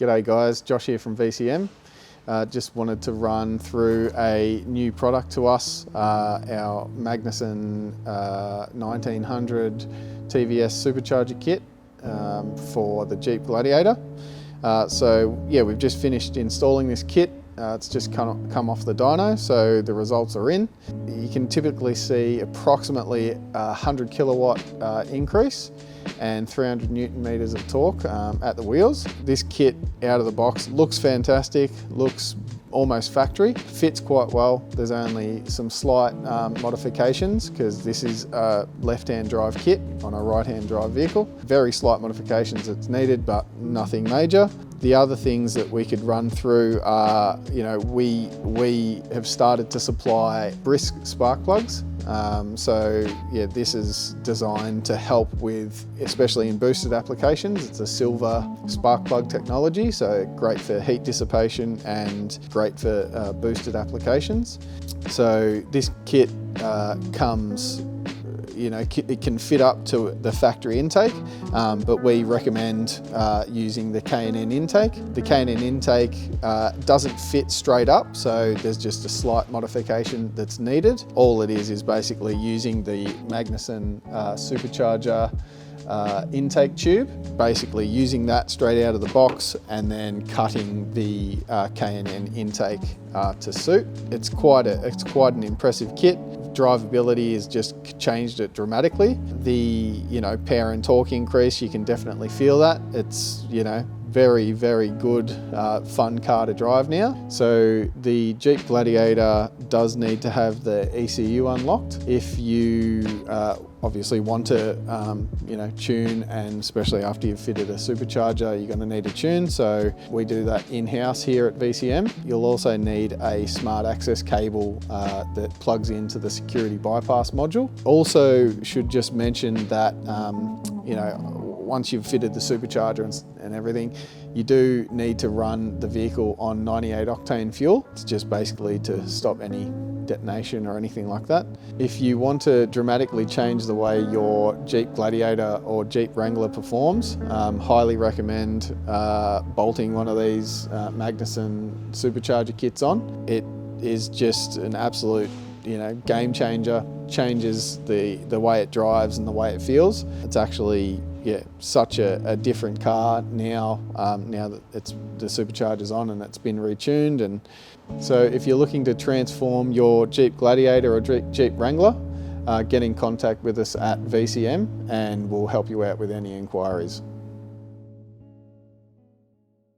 G'day guys, Josh here from VCM. Just wanted to run through a new product to us, our Magnuson 1900 TVS Supercharger kit for the Jeep Gladiator. So yeah, we've just finished installing this kit. It's just come off the dyno, so the results are in. You can typically see approximately 100 kilowatt increase and 300 Newton meters of torque at the wheels. This kit out of the box looks fantastic, looks almost factory, fits quite well. There's only some slight modifications because this is a left-hand drive kit on a right-hand drive vehicle. Very slight modifications that's needed, but nothing major. The other things that we could run through are, we have started to supply brisk spark plugs. So yeah, this is designed to help with, especially in boosted applications. It's a silver spark plug technology, so great for heat dissipation and great for boosted applications. So this kit comes, it can fit up to the factory intake, but we recommend using the K&N intake. The K&N intake doesn't fit straight up, so there's just a slight modification that's needed. All it is basically using the Magnuson Supercharger intake tube, basically using that straight out of the box and then cutting the K&N intake to suit. It's quite an impressive kit. Drivability has just changed it dramatically. The power and torque increase, you can definitely feel that. It's very, very good, fun car to drive now. So the Jeep Gladiator does need to have the ECU unlocked. If you obviously want to tune, and especially after you've fitted a supercharger, you're going to need a tune. So we do that in-house here at VCM. You'll also need a smart access cable that plugs into the security bypass module. Also should just mention that once you've fitted the supercharger and everything, you do need to run the vehicle on 98 octane fuel. It's just basically to stop any detonation or anything like that. If you want to dramatically change the way your Jeep Gladiator or Jeep Wrangler performs, highly recommend bolting one of these Magnuson supercharger kits on. It is just an absolute game changer, changes the way it drives and the way it feels. It's actually such a different car now, now that the supercharger's on and it's been retuned. And so if you're looking to transform your Jeep Gladiator or Jeep Wrangler, get in contact with us at VCM and we'll help you out with any inquiries.